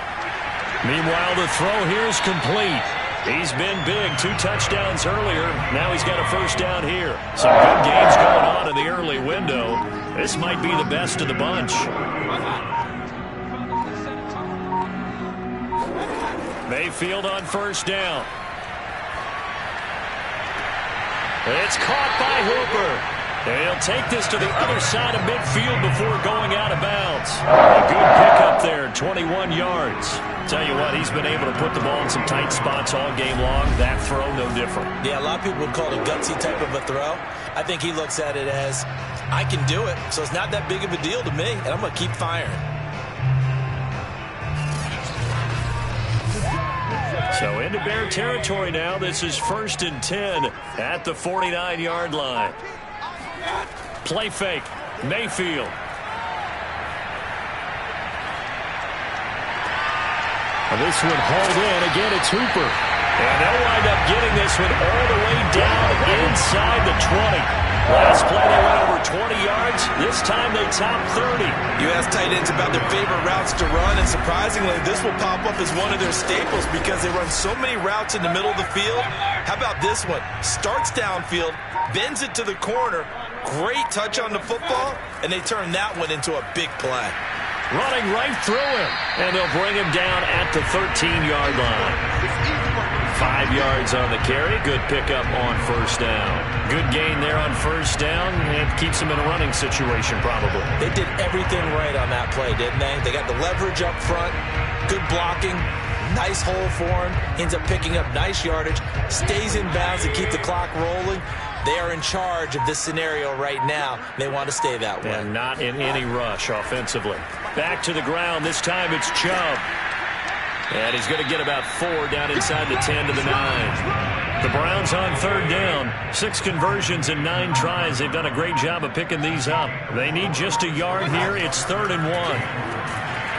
Meanwhile, the throw here is complete. He's been big. 2 touchdowns earlier. Now he's got a 1st down here. Some good games going on in the early window. This might be the best of the bunch. Mayfield on 1st down. It's caught by Hooper. And he'll take this to the other side of midfield before going out of bounds. A good pickup there, 21 yards. Tell you what, he's been able to put the ball in some tight spots all game long. That throw, no different. Yeah, a lot of people would call it a gutsy type of a throw. I think he looks at it as, I can do it, so it's not that big of a deal to me, and I'm going to keep firing. So into Bear territory now. This is 1st and 10 at the 49-yard line. Play fake. Mayfield. This one hauled in. Again, it's Hooper. And they'll wind up getting this one all the way down inside the 20. Last play, they went over 20 yards. This time, they top 30. You ask tight ends about their favorite routes to run, and surprisingly, this will pop up as one of their staples because they run so many routes in the middle of the field. How about this one? Starts downfield, bends it to the corner. Great touch on the football, and they turn that one into a big play. Running right through him, and they'll bring him down at the 13-yard line. 5 yards on the carry. Good pickup on 1st down. Good gain there on 1st down. It keeps him in a running situation probably. They did everything right on that play, didn't they? They got the leverage up front, good blocking, nice hole for him. Ends up picking up nice yardage, stays in bounds to keep the clock rolling. They are in charge of this scenario right now. They want to stay that way. And not in any rush offensively. Back to the ground. This time it's Chubb. And he's going to get about 4 down inside the 10 to the 9. The Browns on 3rd down. 6 conversions and 9 tries. They've done a great job of picking these up. They need just a yard here. It's 3rd and 1.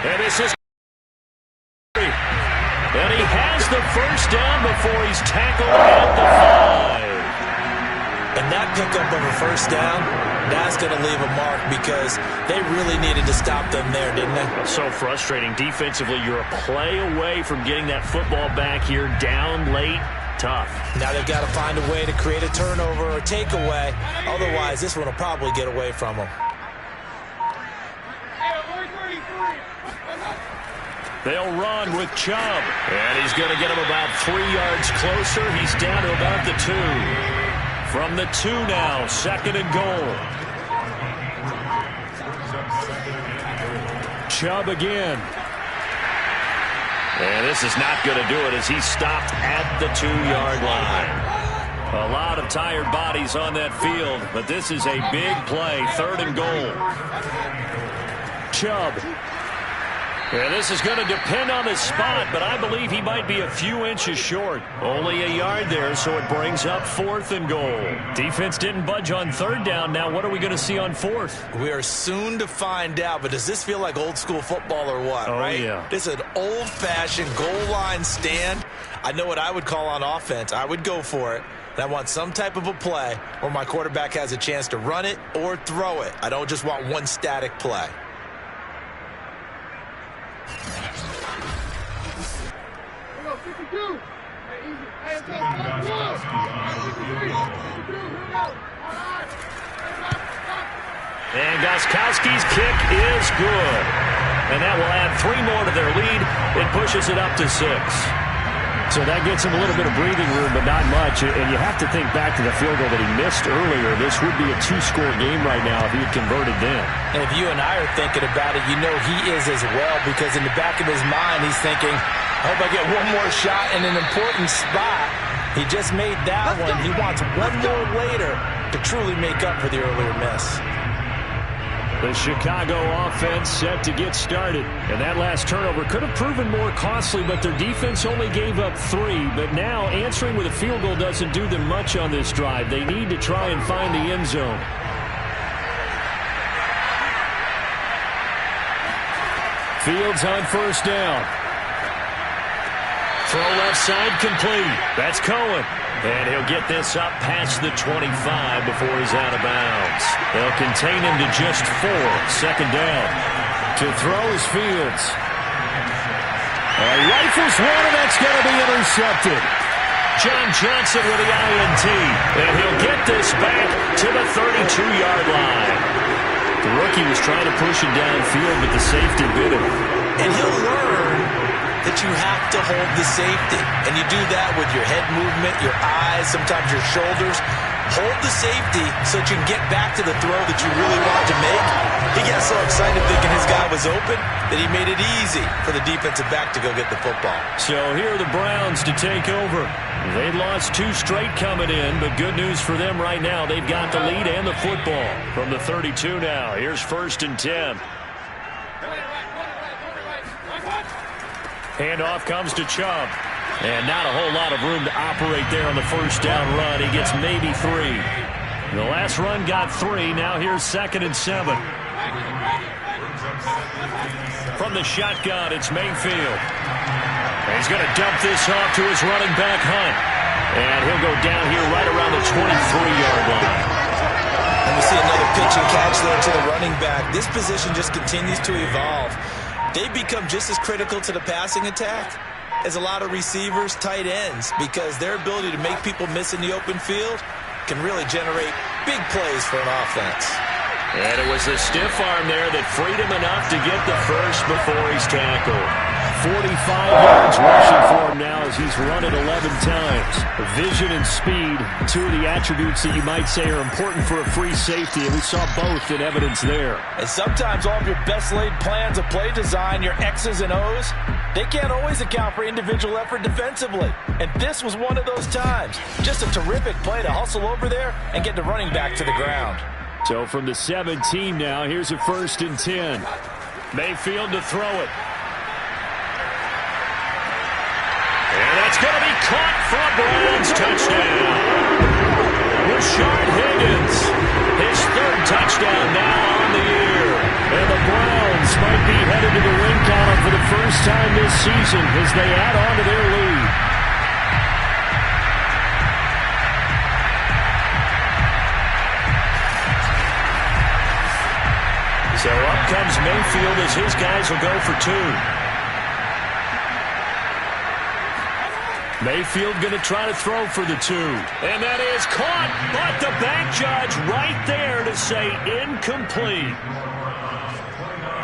And this is... And he has the 1st down before he's tackled at the 5. And that pickup of a 1st down, that's going to leave a mark because they really needed to stop them there, didn't they? So frustrating. Defensively, you're a play away from getting that football back here down late. Tough. Now they've got to find a way to create a turnover or takeaway. Otherwise, this one will probably get away from them. They'll run with Chubb. And he's going to get him about 3 yards closer. He's down to about the 2. From the 2 now, 2nd and goal. Chubb again. And this is not going to do it as he's stopped at the 2-yard line. A lot of tired bodies on that field, but this is a big play, 3rd and goal. Chubb. Yeah, this is going to depend on the spot, but I believe he might be a few inches short. Only a yard there, so it brings up 4th and goal. Defense didn't budge on 3rd down. Now what are we going to see on 4th? We are soon to find out, but does this feel like old school football or what, right? Yeah. This is an old-fashioned goal line stand. I know what I would call on offense. I would go for it. And I want some type of a play where my quarterback has a chance to run it or throw it. I don't just want one static play. And Gostkowski's kick is good. And that will add 3 more to their lead. It pushes it up to 6. So that gets him a little bit of breathing room, but not much. And you have to think back to the field goal that he missed earlier. This would be a 2-score game right now if he had converted then. And if you and I are thinking about it, you know he is as well, because in the back of his mind, he's thinking, I hope I get one more shot in an important spot. He just made that one. He wants one more later to truly make up for the earlier miss. The Chicago offense set to get started. And that last turnover could have proven more costly, but their defense only gave up 3. But now answering with a field goal doesn't do them much on this drive. They need to try and find the end zone. Fields on 1st down. Throw left side complete. That's Cohen. And he'll get this up past the 25 before he's out of bounds. They'll contain him to just 4. 2nd down. To throw is Fields. Rifles one, and that's going to be intercepted. John Johnson with the INT. And he'll get this back to the 32-yard line. The rookie was trying to push it downfield, but the safety bit him. And he'll learn that you have to hold the safety. And you do that with your head movement, your eyes, sometimes your shoulders. Hold the safety so that you can get back to the throw that you really want to make. He got so excited thinking his guy was open that he made it easy for the defensive back to go get the football. So here are the Browns to take over. They lost 2 straight coming in, but good news for them right now. They've got the lead and the football from the 32 now. Here's 1st and 10. Handoff comes to Chubb. And not a whole lot of room to operate there on the 1st down run. He gets maybe 3. The last run got 3. Now here's 2nd and 7. From the shotgun, it's Mayfield. And he's going to dump this off to his running back, Hunt. And he'll go down here right around the 23-yard line. And we see another pitch and catch there to the running back. This position just continues to evolve. They become just as critical to the passing attack as a lot of receivers, tight ends, because their ability to make people miss in the open field can really generate big plays for an offense. And it was the stiff arm there that freed him enough to get the first before he's tackled. 45 yards rushing for him now as he's run it 11 times. Vision and speed, 2 of the attributes that you might say are important for a free safety, and we saw both in evidence there. And sometimes all of your best laid plans of play design, your X's and O's, they can't always account for individual effort defensively. And this was one of those times. Just a terrific play to hustle over there and get the running back to the ground. So from the 17 now, here's a 1st and 10. Mayfield to throw it. And that's going to be caught for a Browns touchdown. Rashard Higgins, his 3rd touchdown now on the year. And the Browns might be headed to the win column for the first time this season as they add on to their lead. So up comes Mayfield as his guys will go for 2. Mayfield going to try to throw for the 2. And that is caught, but the bank judge right there to say incomplete.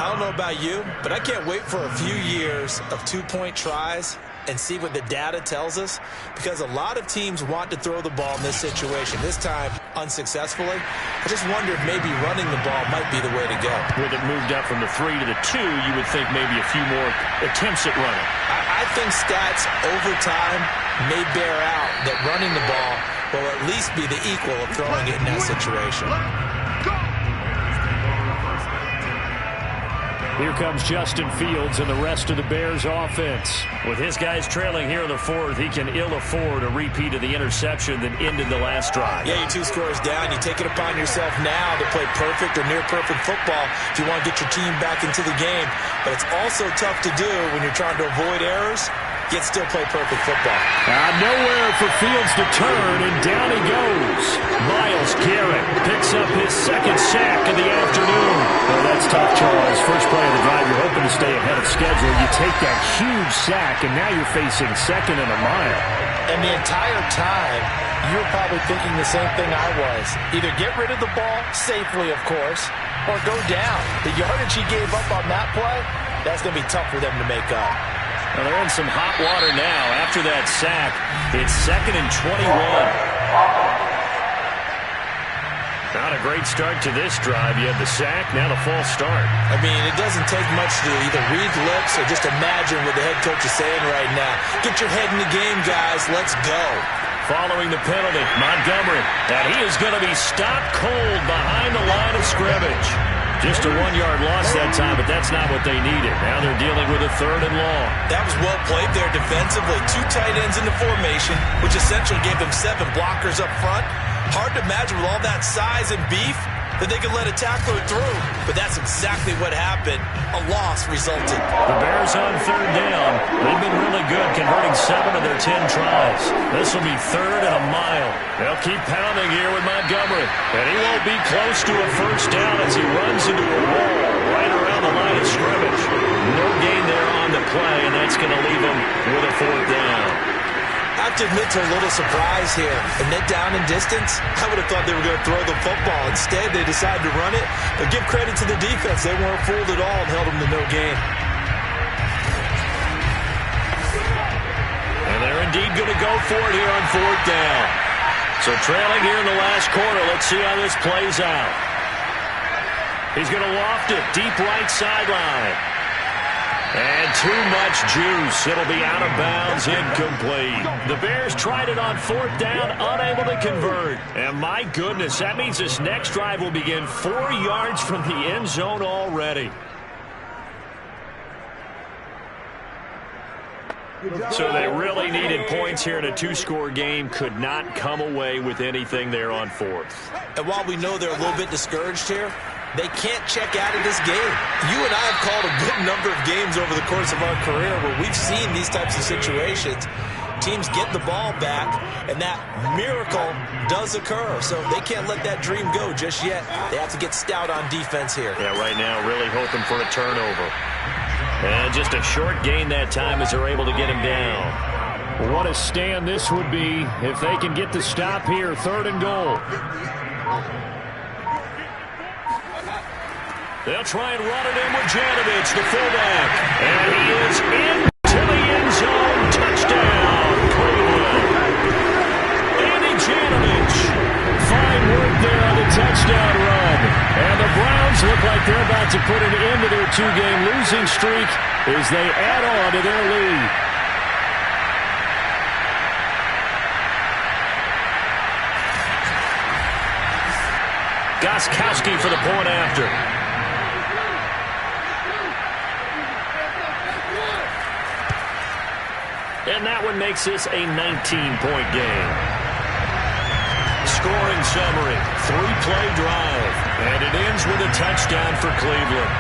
I don't know about you, but I can't wait for a few years of 2-point tries and see what the data tells us, because a lot of teams want to throw the ball in this situation, this time unsuccessfully. I just wonder if maybe running the ball might be the way to go. With it moved up from the 3 to the 2, you would think maybe a few more attempts at running. I think stats over time may bear out that running the ball will at least be the equal of throwing it in that situation. Here comes Justin Fields and the rest of the Bears offense. With his guys trailing here in the fourth, he can ill afford a repeat of the interception that ended the last drive. Yeah, you're 2 scores down. You take it upon yourself now to play perfect or near-perfect football if you want to get your team back into the game. But it's also tough to do when you're trying to avoid errors, yet still play perfect football. Nowhere for Fields to turn, and down he goes. Myles Garrett picks up his second sack of the afternoon. Oh, that's tough, Charles. First play of the drive, you're hoping to stay ahead of schedule. You take that huge sack, and now you're facing second and a mile. And the entire time, you were probably thinking the same thing I was. Either get rid of the ball, safely, of course, or go down. The yardage he gave up on that play, that's going to be tough for them to make up. Well, they're in some hot water now. After that sack, it's 2nd and 21. Not a great start to this drive. You have the sack, now the false start. I mean, it doesn't take much to either read lips or just imagine what the head coach is saying right now. Get your head in the game, guys. Let's go. Following the penalty, Montgomery. And he is going to be stopped cold behind the line of scrimmage. Just a 1-yard loss that time, but that's not what they needed. Now they're dealing with a 3rd and long. That was well played there defensively. 2 tight ends in the formation, which essentially gave them 7 blockers up front. Hard to imagine with all that size and beef that they could let a tackler through. But that's exactly what happened. A loss resulted. The Bears on 3rd down. They've been really good, converting 7 of their 10 tries. This will be 3rd and a mile. They'll keep pounding here with Montgomery. And he won't be close to a first down as he runs into a wall right around the line of scrimmage. No gain there on the play, and that's going to leave him with a 4th down. I have to admit to a little surprise here. And that down in distance, I would have thought they were going to throw the football. Instead, they decided to run it. But give credit to the defense. They weren't fooled at all and held them to no gain. And they're indeed going to go for it here on 4th down. So trailing here in the last quarter. Let's see how this plays out. He's going to loft it deep right sideline. And too much juice. It'll be out of bounds, incomplete. The Bears tried it on 4th down, unable to convert. And my goodness, that means this next drive will begin 4 yards from the end zone already. So they really needed points here in a 2-score game. Could not come away with anything there on 4th. And while we know they're a little bit discouraged here, they can't check out of this game. You and I have called a good number of games over the course of our career where we've seen these types of situations. Teams get the ball back, and that miracle does occur. So they can't let that dream go just yet. They have to get stout on defense here. Yeah, right now really hoping for a turnover. And just a short gain that time as they're able to get him down. What a stand this would be if they can get the stop here, 3rd and goal. They'll try and run it in with Janovich, the fullback. And he is into the end zone. Touchdown, Cleveland. Andy Janovich. Fine work there on the touchdown run. And the Browns look like they're about to put an end to their 2-game losing streak as they add on to their lead. Gostkowski for the point after. And that one makes this a 19-point game. Scoring summary, 3-play drive. And it ends with a touchdown for Cleveland.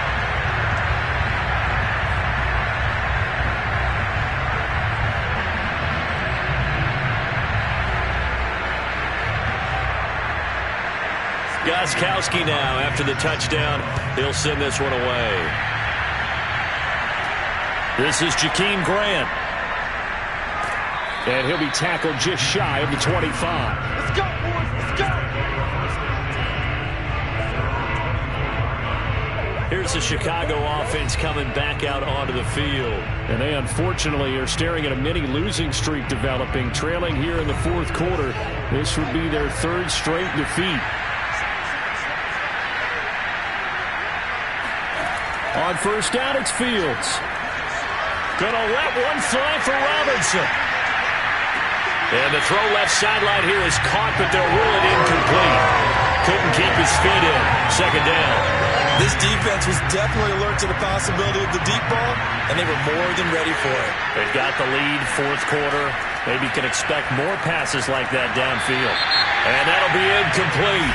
Gostkowski now, after the touchdown, he'll send this one away. This is Jakeem Grant. And he'll be tackled just shy of the 25. Let's go, boys. Let's go. Here's the Chicago offense coming back out onto the field. And they unfortunately are staring at a mini losing streak developing, trailing here in the 4th quarter. This would be their 3rd straight defeat. On 1st down, it's Fields. Gonna let one fly for Robinson. And the throw left sideline here is caught, but they'll rule it incomplete. Couldn't keep his feet in. Second down. This defense was definitely alert to the possibility of the deep ball, and they were more than ready for it. They've got the lead, fourth quarter. Maybe can expect more passes like that downfield. And that'll be incomplete.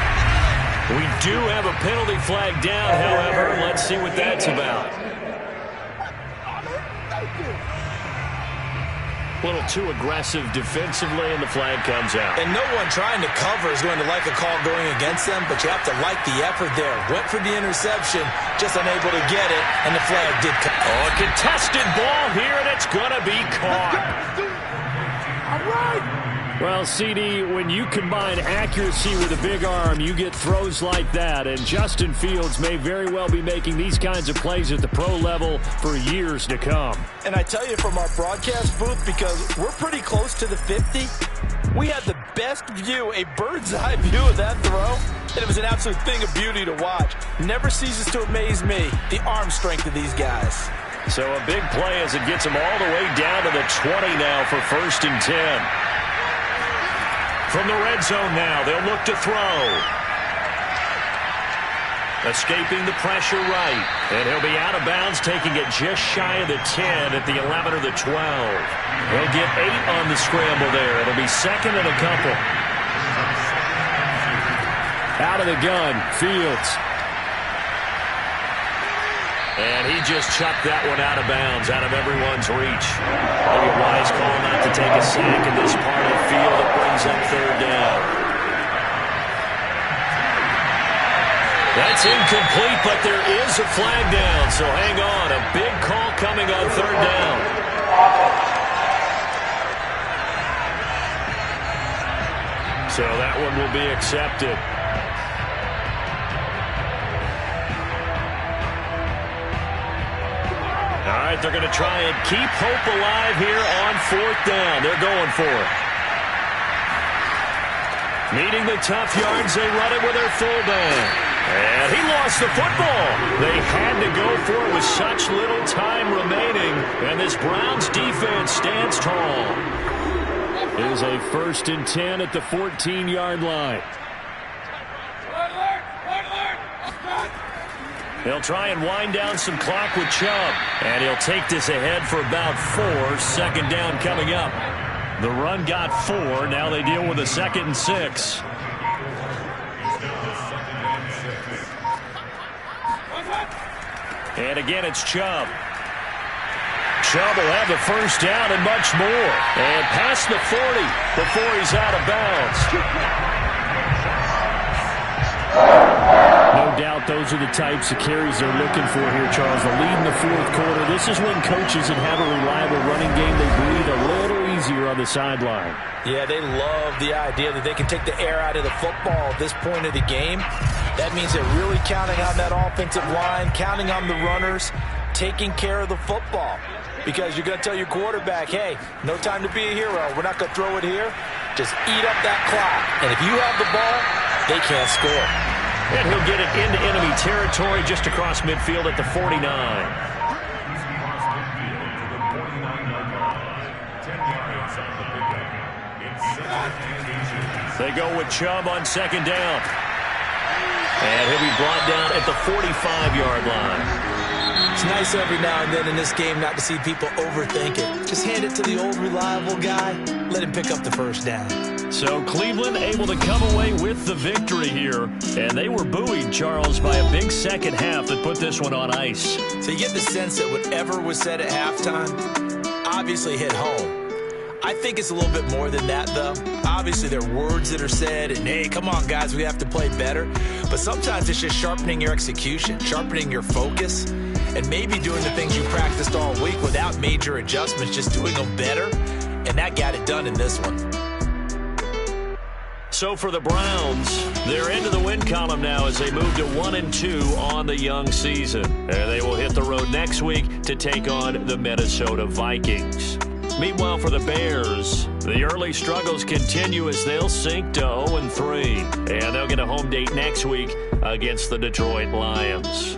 We do have a penalty flag down, however. Let's see what that's about. A little too aggressive defensively, and the flag comes out. And no one trying to cover is going to like a call going against them, but you have to like the effort there. Went for the interception, just unable to get it, and the flag did come. Oh, a contested ball here, and it's going to be caught. All right. Well, CD, when you combine accuracy with a big arm, you get throws like that. And Justin Fields may very well be making these kinds of plays at the pro level for years to come. And I tell you from our broadcast booth, because we're pretty close to the 50, we had the best view, a bird's eye view of that throw. And it was an absolute thing of beauty to watch. Never ceases to amaze me, the arm strength of these guys. So a big play as it gets them all the way down to the 20 now for 1st and 10. From the red zone now, they'll look to throw. Escaping the pressure right. And he'll be out of bounds, taking it just shy of the 10 at the 11 or the 12. He'll get 8 on the scramble there. It'll be 2nd and a couple. Out of the gun, Fields. And he just chucked that one out of bounds, out of everyone's reach. Maybe a wise call not to take a sack in this part of the field that brings up 3rd down. That's incomplete, but there is a flag down, so hang on. A big call coming on 3rd down. So that one will be accepted. All right, they're going to try and keep hope alive here on 4th down. They're going for it. Meeting the tough yards, they run it with their fullback. And he lost the football. They had to go for it with such little time remaining. And this Browns defense stands tall. It is a 1st and 10 at the 14-yard line. They'll try and wind down some clock with Chubb. And he'll take this ahead for about 4. 2nd down coming up. The run got 4. Now they deal with a 2nd and 6. And again, it's Chubb. Chubb will have the 1st down and much more. And past the 40 before he's out of bounds. No doubt those are the types of carries they're looking for here, Charles. The lead in the 4th quarter. This is when coaches that have a reliable running game, they breathe a little easier on the sideline. Yeah, they love the idea that they can take the air out of the football at this point of the game. That means they're really counting on that offensive line, counting on the runners, taking care of the football. Because you're going to tell your quarterback, hey, no time to be a hero. We're not going to throw it here. Just eat up that clock. And if you have the ball, they can't score. And he'll get it into enemy territory just across midfield at the 49. They go with Chubb on 2nd down. And he'll be brought down at the 45-yard line. It's nice every now and then in this game not to see people overthink it. Just hand it to the old reliable guy. Let him pick up the 1st down. So Cleveland able to come away with the victory here. And they were buoyed, Charles, by a big second half that put this one on ice. So you get the sense that whatever was said at halftime obviously hit home. I think it's a little bit more than that, though. Obviously, there are words that are said, and hey, come on, guys, we have to play better. But sometimes it's just sharpening your execution, sharpening your focus, and maybe doing the things you practiced all week without major adjustments, just doing them better. And that got it done in this one. So for the Browns, they're into the win column now as they move to 1-2 on the young season. And they will hit the road next week to take on the Minnesota Vikings. Meanwhile, for the Bears, the early struggles continue as they'll sink to 0-3. And they'll get a home date next week against the Detroit Lions.